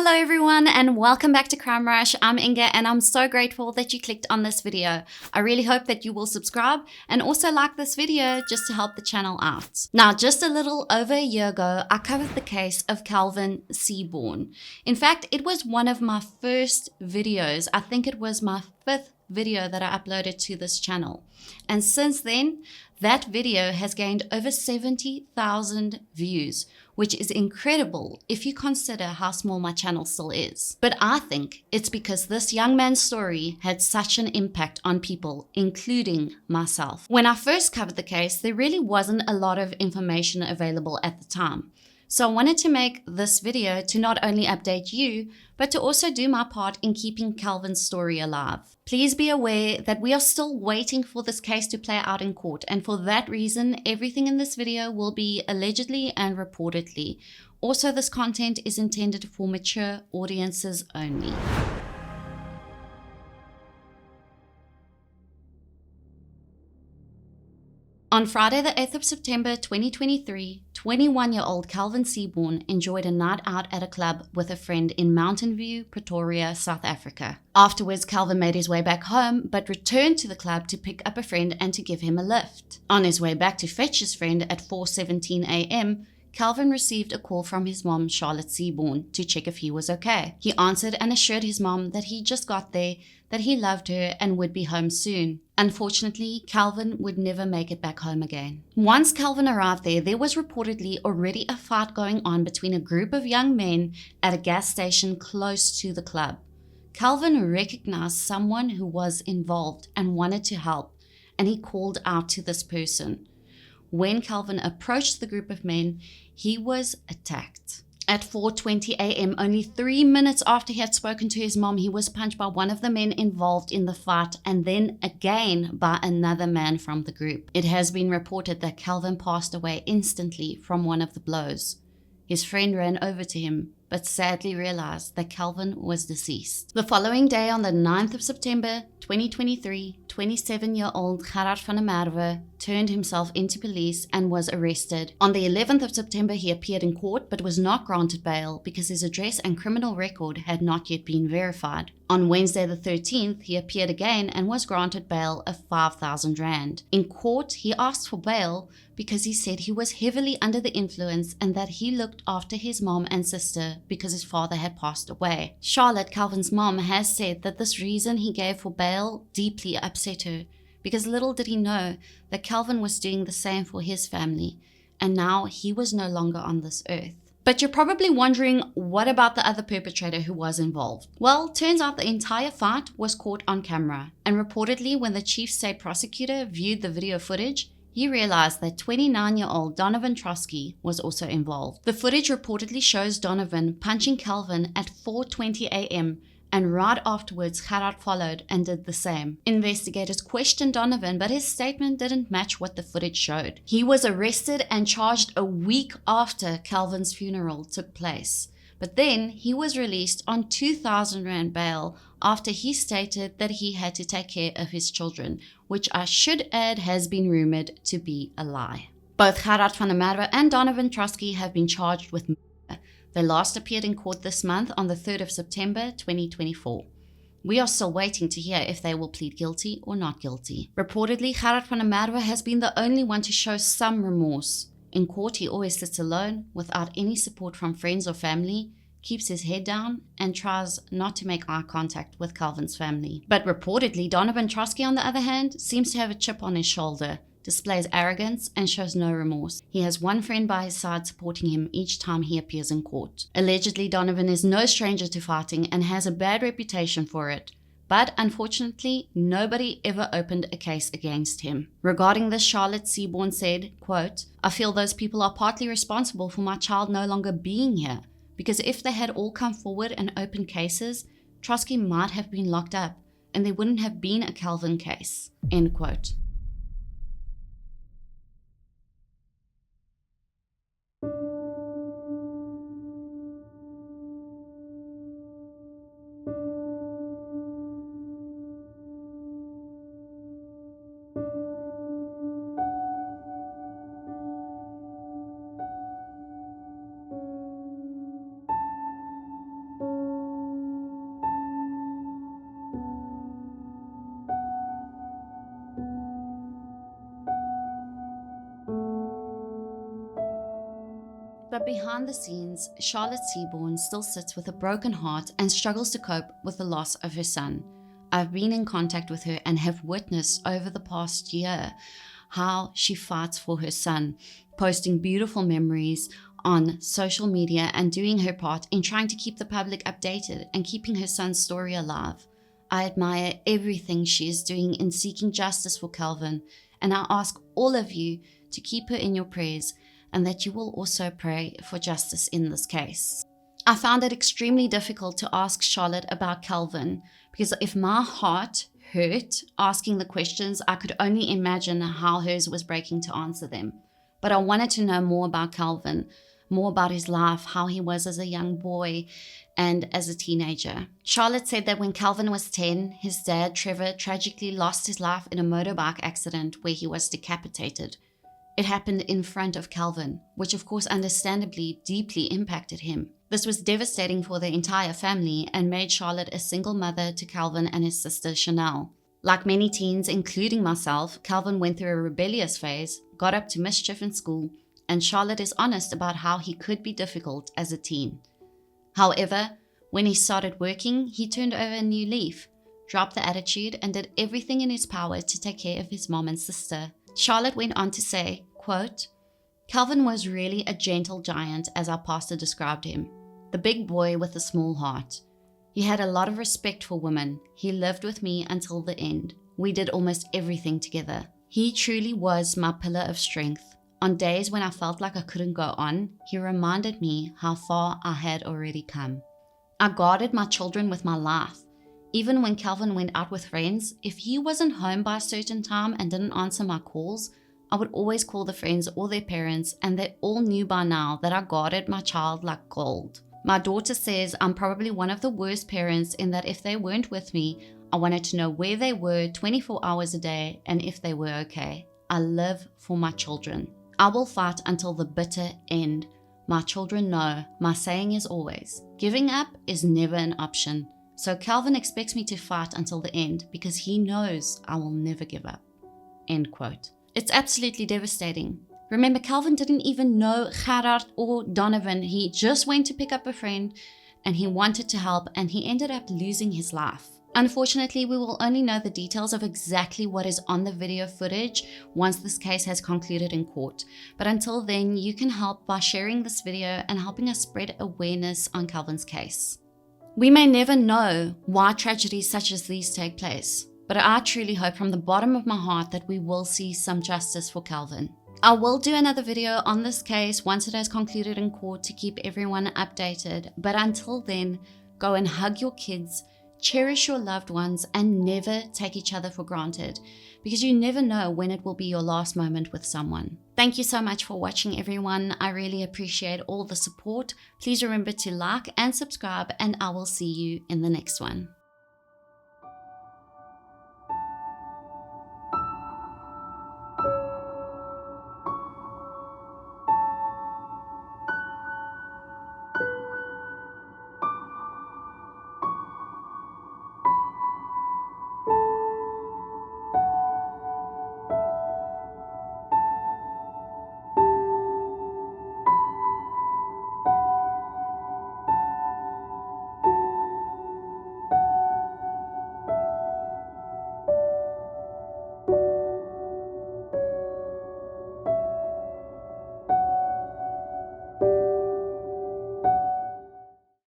Hello everyone and welcome back to Crime Rush. I'm Inga and I'm so grateful that you clicked on this video. I really hope that you will subscribe and also like this video just to help the channel out. Now, just a little over a year ago, I covered the case of Celvin Seaborne. In fact, it was one of my first videos. I think it was my fifth video that I uploaded to this channel. And since then, that video has gained over 70,000 views, which is incredible if you consider how small my channel still is. But I think it's because this young man's story had such an impact on people, including myself. When I first covered the case, there really wasn't a lot of information available at the time. So I wanted to make this video to not only update you, but to also do my part in keeping Celvin's story alive. Please be aware that we are still waiting for this case to play out in court, and for that reason, everything in this video will be allegedly and reportedly. Also, this content is intended for mature audiences only. On Friday the 8th of September 2023, 21-year-old Celvin Seaborne enjoyed a night out at a club with a friend in Mountain View, Pretoria, South Africa. Afterwards, Celvin made his way back home, but returned to the club to pick up a friend and to give him a lift. On his way back to fetch his friend at 4:17 a.m., Celvin received a call from his mom, Charlotte Seaborne, to check if he was okay. He answered and assured his mom that he just got there, that he loved her and would be home soon. Unfortunately, Celvin would never make it back home again. Once Celvin arrived there was reportedly already a fight going on between a group of young men at a gas station close to the club. Celvin recognized someone who was involved and wanted to help, and he called out to this person. When Celvin approached the group of men, he was attacked. At 4:20 a.m., only 3 minutes after he had spoken to his mom, he was punched by one of the men involved in the fight and then again by another man from the group. It has been reported that Celvin passed away instantly from one of the blows. His friend ran over to him, but sadly realized that Celvin was deceased. The following day, on the 9th of September 2023, 27-year-old Gerard van der Merwe turned himself into police and was arrested. On the 11th of September, he appeared in court but was not granted bail because his address and criminal record had not yet been verified. On Wednesday the 13th, he appeared again and was granted bail of 5,000 rand. In court, he asked for bail because he said he was heavily under the influence and that he looked after his mom and sister because his father had passed away. Charlotte, Celvin's mom, has said that this reason he gave for bail deeply upset her, because little did he know that Celvin was doing the same for his family, and now he was no longer on this earth. But you're probably wondering, what about the other perpetrator who was involved? Well, turns out the entire fight was caught on camera, and reportedly when the chief state prosecutor viewed the video footage, he realized that 29-year-old Donovan Trotsky was also involved. The footage reportedly shows Donovan punching Celvin at 4:20 a.m., and right afterwards, Gerard followed and did the same. Investigators questioned Donovan, but his statement didn't match what the footage showed. He was arrested and charged a week after Celvin's funeral took place. But then he was released on 2,000 rand bail after he stated that he had to take care of his children, which I should add has been rumored to be a lie. Both Gerard van der Merwe and Donovan Trotsky have been charged with murder. They last appeared in court this month on the 3rd of September 2024. We are still waiting to hear if they will plead guilty or not guilty. Reportedly, Gerard van der Merwe has been the only one to show some remorse. In court, he always sits alone, without any support from friends or family, keeps his head down, and tries not to make eye contact with Celvin's family. But reportedly, Donovan Trotsky, on the other hand, seems to have a chip on his shoulder, displays arrogance, and shows no remorse. He has one friend by his side supporting him each time he appears in court. Allegedly, Donovan is no stranger to fighting and has a bad reputation for it. But unfortunately, nobody ever opened a case against him. Regarding this, Charlotte Seaborne said, quote, "I feel those people are partly responsible for my child no longer being here, because if they had all come forward and opened cases, Trotsky might have been locked up and there wouldn't have been a Celvin case." End quote. But behind the scenes, Charlotte Seaborne still sits with a broken heart and struggles to cope with the loss of her son. I've been in contact with her and have witnessed over the past year how she fights for her son, posting beautiful memories on social media and doing her part in trying to keep the public updated and keeping her son's story alive. I admire everything she is doing in seeking justice for Celvin, and I ask all of you to keep her in your prayers and that you will also pray for justice in this case. I found it extremely difficult to ask Charlotte about Celvin because if my heart hurt asking the questions, I could only imagine how hers was breaking to answer them. But I wanted to know more about Celvin, more about his life, how he was as a young boy and as a teenager. Charlotte said that when Celvin was 10, his dad, Trevor, tragically lost his life in a motorbike accident where he was decapitated. It happened in front of Celvin, which of course understandably deeply impacted him. This was devastating for the entire family and made Charlotte a single mother to Celvin and his sister Chanel. Like many teens, including myself, Celvin went through a rebellious phase, got up to mischief in school, and Charlotte is honest about how he could be difficult as a teen. However, when he started working, he turned over a new leaf, dropped the attitude, and did everything in his power to take care of his mom and sister. Charlotte went on to say, quote, "Celvin was really a gentle giant as our pastor described him, the big boy with a small heart. He had a lot of respect for women. He lived with me until the end. We did almost everything together. He truly was my pillar of strength. On days when I felt like I couldn't go on, he reminded me how far I had already come. I guarded my children with my life. Even when Celvin went out with friends, if he wasn't home by a certain time and didn't answer my calls, I would always call the friends or their parents, and they all knew by now that I guarded my child like gold. My daughter says I'm probably one of the worst parents in that if they weren't with me, I wanted to know where they were 24 hours a day and if they were okay. I live for my children. I will fight until the bitter end. My children know my saying is always, giving up is never an option. So Celvin expects me to fight until the end because he knows I will never give up." End quote. It's absolutely devastating. Remember, Celvin didn't even know Gerard or Donovan. He just went to pick up a friend and he wanted to help and he ended up losing his life. Unfortunately, we will only know the details of exactly what is on the video footage once this case has concluded in court. But until then, you can help by sharing this video and helping us spread awareness on Celvin's case. We may never know why tragedies such as these take place, but I truly hope from the bottom of my heart that we will see some justice for Celvin. I will do another video on this case once it has concluded in court to keep everyone updated. But until then, go and hug your kids, cherish your loved ones, and never take each other for granted because you never know when it will be your last moment with someone. Thank you so much for watching, everyone. I really appreciate all the support. Please remember to like and subscribe, and I will see you in the next one.